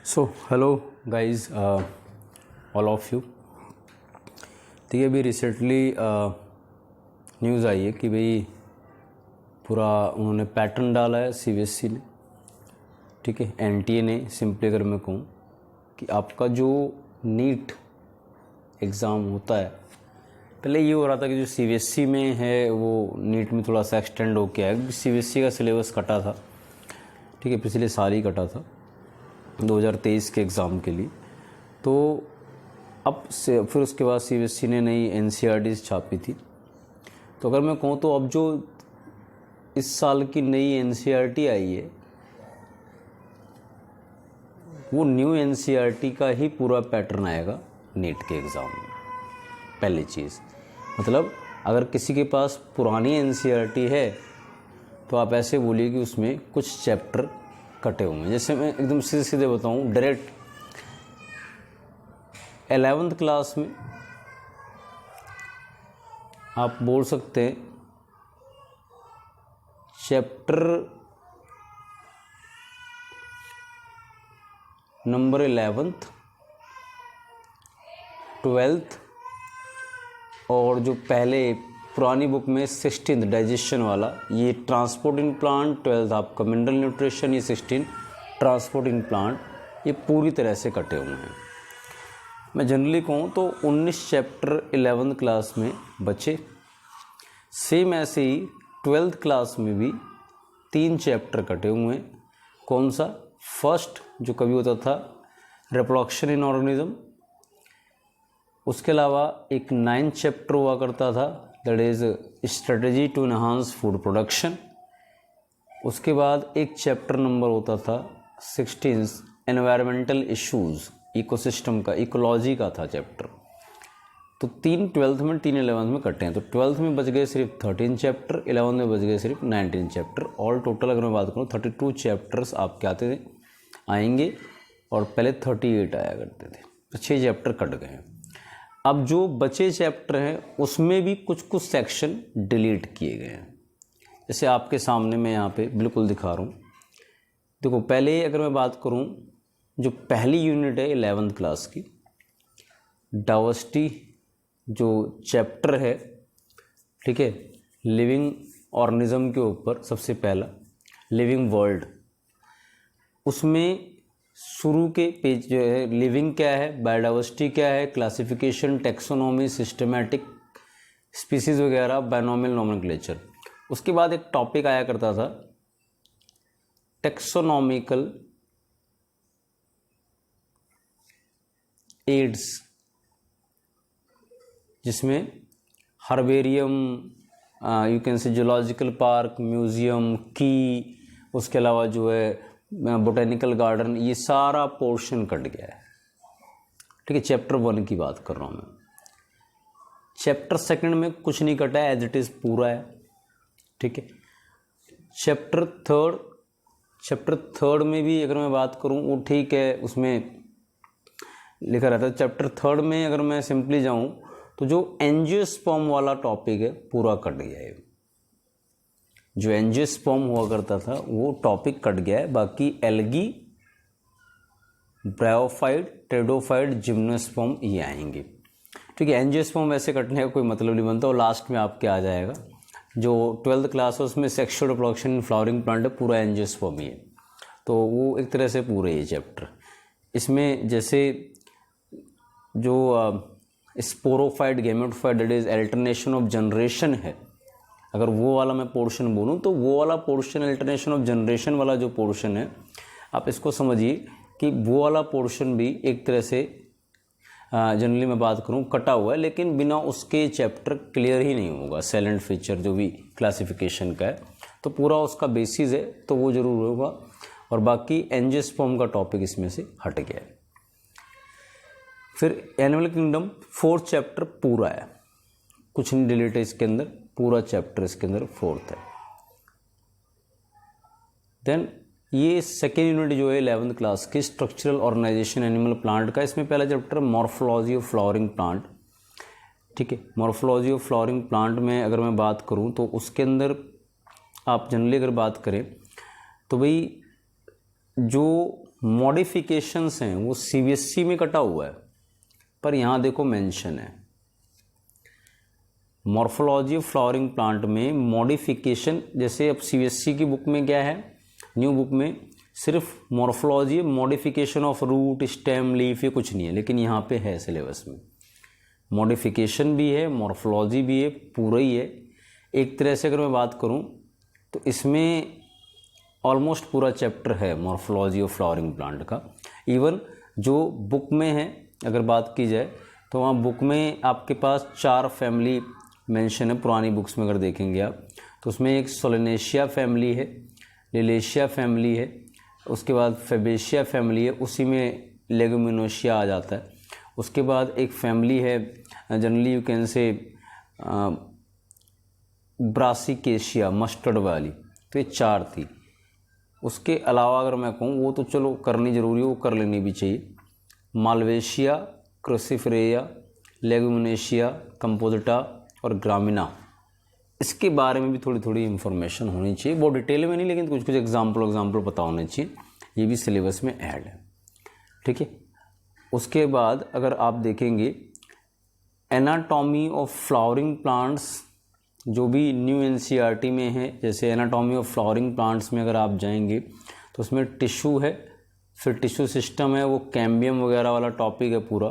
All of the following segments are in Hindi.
So hello guys, all of you. तो ये अभी रिसेंटली न्यूज़ आई है कि भाई पूरा उन्होंने पैटर्न डाला है सीबीएसई ने, ठीक है, एनटीए ने। सिंपली अगर मैं कहूँ कि आपका जो नीट एग्ज़ाम होता है, पहले ये हो रहा था कि जो सीबीएसई में है वो नीट में थोड़ा सा एक्सटेंड हो गया है। सीबीएसई का सिलेबस कटा था, ठीक है, पिछले साल ही कटा था 2023 के एग्ज़ाम के लिए। तो अब से फिर उसके बाद सीबीएसई ने नई एनसीईआरटीज़ छापी थी। तो अगर मैं कहूँ तो अब जो इस साल की नई एनसीईआरटी आई है वो न्यू एनसीईआरटी का ही पूरा पैटर्न आएगा नीट के एग्ज़ाम में। पहली चीज़ मतलब अगर किसी के पास पुरानी एनसीईआरटी है तो आप ऐसे बोलिए कि उसमें कुछ चैप्टर कटे हुए हैं। जैसे मैं एकदम सीधे सीधे बताऊं, डायरेक्ट 11th क्लास में आप बोल सकते हैं चैप्टर नंबर 11th, 12th और जो पहले पुरानी बुक में 16th डाइजेशन वाला, ये ट्रांसपोर्ट इन प्लांट, 12th आपका मिनरल न्यूट्रिशन, ये 16 ट्रांसपोर्ट इन प्लांट, ये पूरी तरह से कटे हुए हैं। मैं जनरली कहूँ तो 19 चैप्टर 11th क्लास में बचे। सेम ऐसे ही 12th क्लास में भी 3 चैप्टर कटे हुए हैं। कौन सा? फर्स्ट जो कभी होता था रिप्रोडक्शन इन ऑर्गेनिज्म, उसके अलावा एक 9th चैप्टर हुआ करता था that is strategy to enhance food production. उसके बाद एक चैप्टर नंबर होता था 16 एनवायरमेंटल इश्यूज़, इकोसिस्टम का, इकोलॉजी का था चैप्टर। तो 3 12th में 3 11th में कटे हैं। तो 12th में बच गए सिर्फ 13 चैप्टर, 11th में बच गए सिर्फ 19 चैप्टर। ऑल टोटल अगर मैं बात करूँ 32 चैप्टर्स आपके आते थे, आएंगे, और पहले 38 आया करते थे। तो 6 चैप्टर कट गए हैं। अब जो बचे चैप्टर हैं उसमें भी कुछ कुछ सेक्शन डिलीट किए गए हैं। जैसे आपके सामने मैं यहाँ पे बिल्कुल दिखा रहा हूँ। देखो, पहले अगर मैं बात करूँ, जो पहली यूनिट है 11th क्लास की, डाइवर्सिटी जो चैप्टर है, ठीक है, लिविंग ऑर्गेनिज्म के ऊपर सबसे पहला लिविंग वर्ल्ड, उसमें शुरू के पेज जो है लिविंग क्या है, बायोडाइवर्सिटी क्या है, क्लासिफिकेशन, टेक्सोनॉमी, सिस्टमैटिक, स्पीसीज वगैरह, बायनॉमियल नोमेनक्लेचर। उसके बाद एक टॉपिक आया करता था टेक्सोनॉमिकल एड्स, जिसमें हर्बेरियम, यू कैन से जूलॉजिकल पार्क, म्यूजियम, की, उसके अलावा जो है बोटेनिकल गार्डन, ये सारा पोर्शन कट गया है, ठीक है। चैप्टर 1 की बात कर रहा हूँ मैं। चैप्टर 2 में कुछ नहीं कटा है, एज इट इज़ पूरा है, ठीक है। चैप्टर 3 में भी अगर मैं बात करूँ वो ठीक है, उसमें लिखा रहता है। चैप्टर 3 में अगर मैं सिंपली जाऊँ तो जो एंजियोस्पर्म वाला टॉपिक है पूरा कट गया है। जो एंजियोस्पर्म हुआ करता था वो टॉपिक कट गया है। बाकी एल्गी, ब्रायोफाइट, टेडोफाइट, जिम्नोस्पर्म ये आएंगे, ठीक है। एंजियोस्पर्म वैसे कटने का कोई मतलब नहीं बनता, और लास्ट में आपके आ जाएगा। जो 12th क्लास है उसमें sexual reproduction in flowering plant है, पूरा एंजियोस्पर्म ही है। तो वो एक तरह से पूरे ये चैप्टर। इसमें जैसे जो sporophyte, gametophyte, that is alternation of generation है, अगर वो वाला मैं पोर्शन बोलूँ तो वो वाला पोर्शन, अल्टरनेशन ऑफ जनरेशन वाला जो पोर्शन है, आप इसको समझिए कि वो वाला पोर्शन भी एक तरह से जनरली मैं बात करूँ कटा हुआ है, लेकिन बिना उसके चैप्टर क्लियर ही नहीं होगा। सेलेंट फीचर जो भी क्लासिफिकेशन का है, तो पूरा उसका बेसिस है, तो वो ज़रूर होगा। और बाकी एंजियोस्पर्म का टॉपिक इसमें से हट गया है। फिर एनिमल किंगडम 4th चैप्टर पूरा है, कुछ नहीं डिलीट है इसके अंदर, पूरा चैप्टर इसके अंदर 4th है। देन ये 2nd यूनिट जो है 11th क्लास की, स्ट्रक्चरल ऑर्गेनाइजेशन एनिमल प्लांट का, इसमें पहला chapter morphology of flowering plant, ठीक है। मॉर्फोलॉजी ऑफ फ्लावरिंग प्लांट में अगर मैं बात करूं तो उसके अंदर आप जनरली अगर बात करें तो भाई जो मॉडिफिकेशंस हैं वो सीबीएसई में कटा हुआ है, पर यहाँ देखो मेंशन है मॉर्फोलॉजी ऑफ फ्लावरिंग प्लांट में मॉडिफिकेशन। जैसे अब सीबीएसई की बुक में क्या है, न्यू बुक में सिर्फ morphology, modification of root, stem, leaf, ये कुछ नहीं है, लेकिन यहाँ पे है सिलेबस में मॉडिफिकेशन भी है, मॉर्फोलॉजी भी है, पूरा ही है। एक तरह से अगर मैं बात करूँ तो इसमें ऑलमोस्ट पूरा चैप्टर है मॉर्फोलॉजी ऑफ फ्लावरिंग प्लांट का। इवन जो बुक में है अगर बात की जाए तो वहाँ बुक में आपके पास 4 फैमिली मेंशन है, पुरानी बुक्स में अगर देखेंगे आप तो उसमें एक सोलेनेशिया फैमिली है, लिलेशिया फैमिली है, उसके बाद फेबेशिया फैमिली है, उसी में लेगुमिनोशिया आ जाता है। उसके बाद एक फैमिली है जनरली यू कैन से ब्रासिकेशिया, मस्टर्ड वाली, तो ये 4 थी। उसके अलावा अगर मैं कहूँ वो तो चलो करनी ज़रूरी है, वो कर लेनी भी चाहिए। मालवेशिया, क्रोसिफरेया, लेगुमिनेशिया, कंपोजिटा और ग्रामिना, इसके बारे में भी थोड़ी थोड़ी इन्फॉर्मेशन होनी चाहिए, बहुत डिटेल में नहीं लेकिन कुछ कुछ एग्जाम्पल पता होने चाहिए, ये भी सिलेबस में ऐड है, ठीक है। उसके बाद अगर आप देखेंगे एनाटॉमी ऑफ फ्लावरिंग प्लांट्स, जो भी न्यू एनसीईआरटी में है, जैसे एनाटॉमी ऑफ फ्लावरिंग प्लांट्स में अगर आप जाएंगे तो उसमें टिश्यू है, फिर टिश्यू सिस्टम है, वो कैम्बियम वगैरह वाला टॉपिक है पूरा।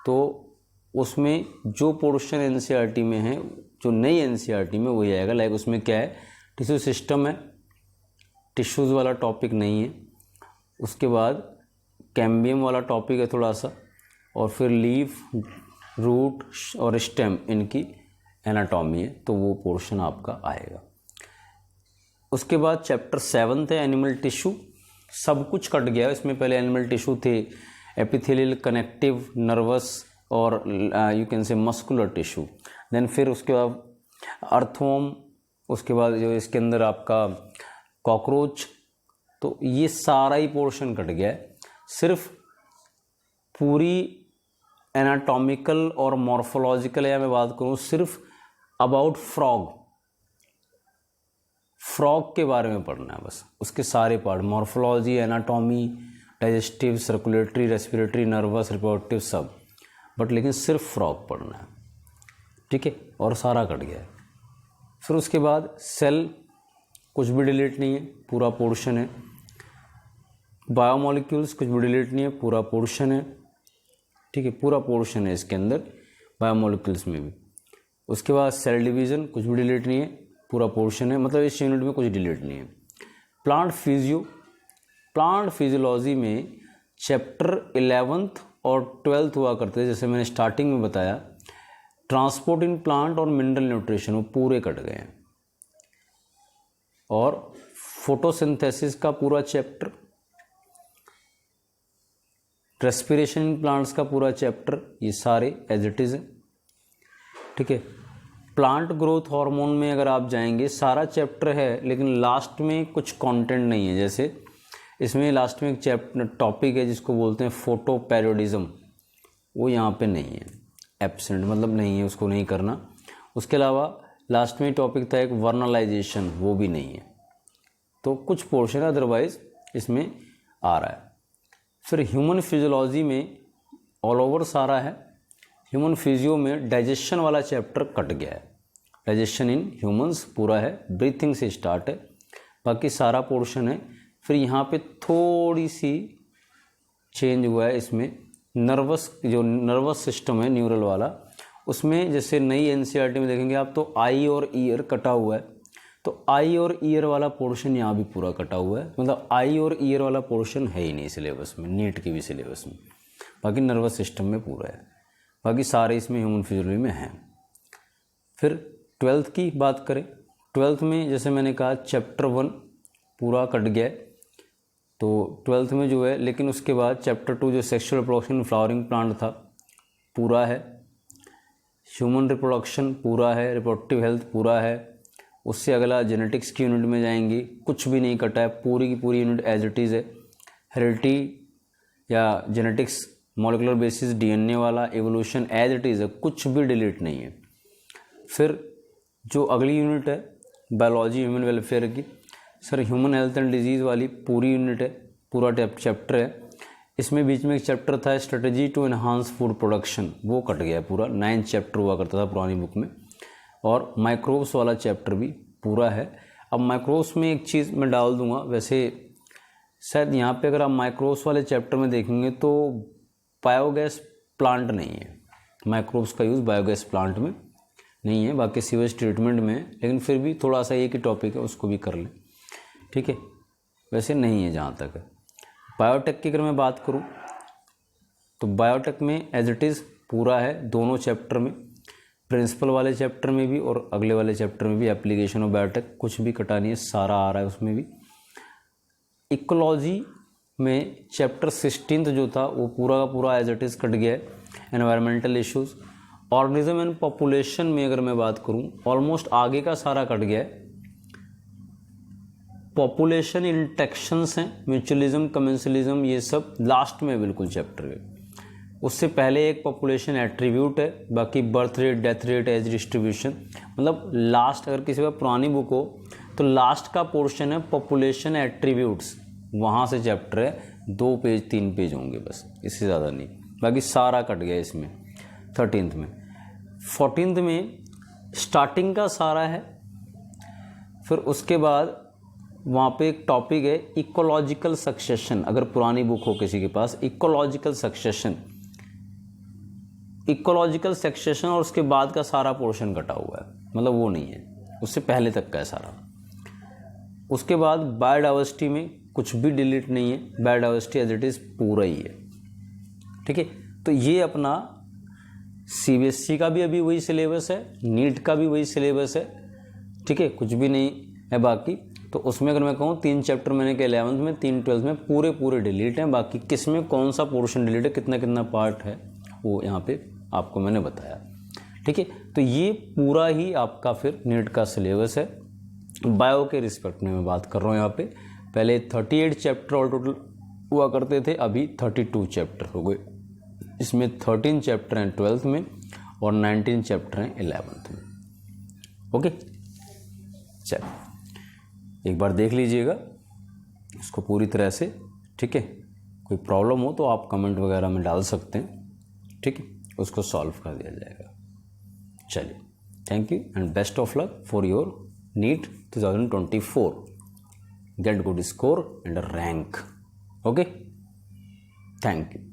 तो उसमें जो पोर्शन एनसीईआरटी में है, जो नई एनसीईआरटी में वही आएगा। लाइक उसमें क्या है, टिश्यू सिस्टम है, टिश्यूज़ वाला टॉपिक नहीं है। उसके बाद कैम्बियम वाला टॉपिक है थोड़ा सा, और फिर लीफ, रूट और स्टेम, इनकी एनाटॉमी है, तो वो पोर्शन आपका आएगा। उसके बाद चैप्टर 7 है एनिमल टिश्यू, सब कुछ कट गया है इसमें। पहले एनिमल टिश्यू थे एपिथेलियल, कनेक्टिव, नर्वस और you can say muscular tissue. Then फिर उसके बाद अर्थवॉर्म, उसके बाद जो इसके अंदर आपका कॉकरोच, तो ये सारा ही पोर्शन कट गया है। सिर्फ पूरी एनाटॉमिकल और मॉर्फोलॉजिकल या मैं बात करूँ सिर्फ अबाउट फ्रॉग के बारे में पढ़ना है बस, उसके सारे part, morphology, anatomy, digestive, circulatory, respiratory, nervous, reproductive, सब, बट लेकिन सिर्फ फ्रॉग पढ़ना है, ठीक है, और सारा कट गया है। फिर उसके बाद सेल, कुछ भी डिलीट नहीं है, पूरा पोर्शन है। बायोमोलिक्यूल्स, कुछ भी डिलीट नहीं है, पूरा पोर्शन है, ठीक है, पूरा पोर्शन है इसके अंदर बायोमोलिक्यूल्स में भी। उसके बाद सेल डिवीज़न, कुछ भी डिलीट नहीं है, पूरा पोर्शन है, मतलब इस यूनिट में कुछ डिलीट नहीं है। प्लांट फिजियोलॉजी में चैप्टर 11th और 12th हुआ करते थे, जैसे मैंने स्टार्टिंग में बताया। ट्रांसपोर्ट इन प्लांट और मिनरल न्यूट्रिशन वो पूरे कट गए हैं, और फोटोसिंथेसिस का पूरा चैप्टर, रेस्पिरेशन इन प्लांट्स का पूरा चैप्टर, ये सारे एज इट इज़ है, ठीक है। प्लांट ग्रोथ हार्मोन में अगर आप जाएंगे सारा चैप्टर है, लेकिन लास्ट में कुछ कंटेंट नहीं है। जैसे इसमें लास्ट में एक चैप्टर टॉपिक है जिसको बोलते हैं फोटोपैरोडिज्म, वो यहाँ पे नहीं है, एब्सेंट, मतलब नहीं है, उसको नहीं करना। उसके अलावा लास्ट में टॉपिक था एक वर्नलाइजेशन, वो भी नहीं है। तो कुछ पोर्शन अदरवाइज इसमें आ रहा है। फिर ह्यूमन फिजियोलॉजी में ऑल ओवर सारा है। ह्यूमन फिजियो में डाइजेशन वाला चैप्टर कट गया है, डाइजेशन इन ह्यूमंस पूरा है, ब्रीथिंग से स्टार्ट है, बाकी सारा पोर्शन है। फिर यहाँ पे थोड़ी सी चेंज हुआ है इसमें, नर्वस सिस्टम है न्यूरल वाला, उसमें जैसे नई एनसीईआरटी में देखेंगे आप तो आई और ईयर कटा हुआ है, तो आई और ईयर वाला पोर्शन यहाँ भी पूरा कटा हुआ है, मतलब आई और ईयर वाला पोर्शन है ही नहीं सिलेबस में, नीट के भी सिलेबस में। बाकी नर्वस सिस्टम में पूरा है, बाकी सारे इसमें ह्यूमन फिजियोलॉजी में हैं। फिर 12th की बात करें, 12th में जैसे मैंने कहा चैप्टर 1 पूरा कट गया है, तो 12th में जो है, लेकिन उसके बाद चैप्टर 2 जो सेक्सुअल रिप्रोडक्शन फ्लावरिंग प्लांट था पूरा है, ह्यूमन रिप्रोडक्शन पूरा है, रिप्रोडक्टिव हेल्थ पूरा है। उससे अगला जेनेटिक्स की यूनिट में जाएंगे, कुछ भी नहीं कटा है, पूरी की पूरी यूनिट एज इट इज़ है। हेरिडिटी या जेनेटिक्स, मॉलिक्यूलर बेसिस, डीएनए वाला, एवोल्यूशन एज इट इज़ है, कुछ भी डिलीट नहीं है। फिर जो अगली यूनिट है बायोलॉजी ह्यूमन वेलफेयर की, sir human health and disease वाली पूरी यूनिट है, पूरा चैप्टर है। इसमें बीच में एक चैप्टर था strategy to enhance food production, वो कट गया पूरा। 9 चैप्टर हुआ करता था पुरानी बुक में। और माइक्रोब्स वाला चैप्टर भी पूरा है। अब माइक्रोब्स में एक चीज़ मैं डाल दूंगा, वैसे शायद यहाँ पे अगर आप माइक्रोब्स वाले चैप्टर में देखेंगे तो बायोगैस प्लांट नहीं है, माइक्रोब्स का यूज़ बायोगैस प्लांट में नहीं है, बाकी सीवेज ट्रीटमेंट में है, लेकिन फिर भी थोड़ा सा एक ही टॉपिक है, उसको भी कर लें, ठीक है। वैसे नहीं है जहाँ तक है। बायोटेक की अगर मैं बात करूँ तो बायोटेक में एज इट इज़ पूरा है दोनों चैप्टर में, प्रिंसिपल वाले चैप्टर में भी और अगले वाले चैप्टर में भी। एप्लीकेशन ऑफ बायोटेक कुछ भी कटा नहीं है, सारा आ रहा है उसमें भी। इकोलॉजी में चैप्टर 16 जो था वो पूरा का पूरा एज इट इज़ कट गया है। Environmental issues, organism and population में अगर मैं बात करूं ऑलमोस्ट आगे का सारा कट गया है। पॉपुलेशन इंटरेक्शंस हैं, म्यूचुअलिज्म, कमेंसलिज्म, ये सब लास्ट में बिल्कुल चैप्टर है। उससे पहले एक पॉपुलेशन एट्रीब्यूट है, बाकी birth rate, death rate, age distribution, मतलब लास्ट अगर किसी का पुरानी बुक हो तो लास्ट का पोर्शन है पॉपुलेशन एट्रीब्यूट्स, वहाँ से चैप्टर है। 2 पेज 3 पेज होंगे बस, इससे ज़्यादा नहीं, बाकी सारा कट गया इसमें 13th में। 14th में स्टार्टिंग का सारा है, फिर उसके बाद वहाँ पे एक टॉपिक है इकोलॉजिकल सक्सेशन। अगर पुरानी बुक हो किसी के पास, इकोलॉजिकल सक्सेशन, इकोलॉजिकल सक्सेशन और उसके बाद का सारा पोर्शन कटा हुआ है, मतलब वो नहीं है, उससे पहले तक का है सारा। उसके बाद बायोडाइवर्सिटी में कुछ भी डिलीट नहीं है, बायोडाइवर्सिटी एज इट इज़ पूरा ही है, ठीक है। तो ये अपना सीबीएसई का भी अभी वही सिलेबस है, नीट का भी वही सिलेबस है, ठीक है, कुछ भी नहीं है बाकी। तो उसमें अगर मैं कहूँ 3 चैप्टर मैंने के 11th में, 3 12th में पूरे डिलीट हैं, बाकी किस में कौन सा पोर्शन डिलीट है, कितना कितना पार्ट है, वो यहाँ पे आपको मैंने बताया, ठीक है। तो ये पूरा ही आपका फिर नीट का सिलेबस है। बायो के रिस्पेक्ट में मैं बात कर रहा हूँ यहाँ पे। पहले 38 चैप्टर ऑल टोटल हुआ करते थे, अभी 32 चैप्टर हो गए। इसमें 13 चैप्टर हैं 12th में और 19 चैप्टर हैं 11th में। ओके, चलो एक बार देख लीजिएगा इसको पूरी तरह से, ठीक है। कोई प्रॉब्लम हो तो आप कमेंट वगैरह में डाल सकते हैं, ठीक है, उसको सॉल्व कर दिया जाएगा। चलिए, thank you and best of luck for your NEET 2024। Get good score and rank. Okay, thank you.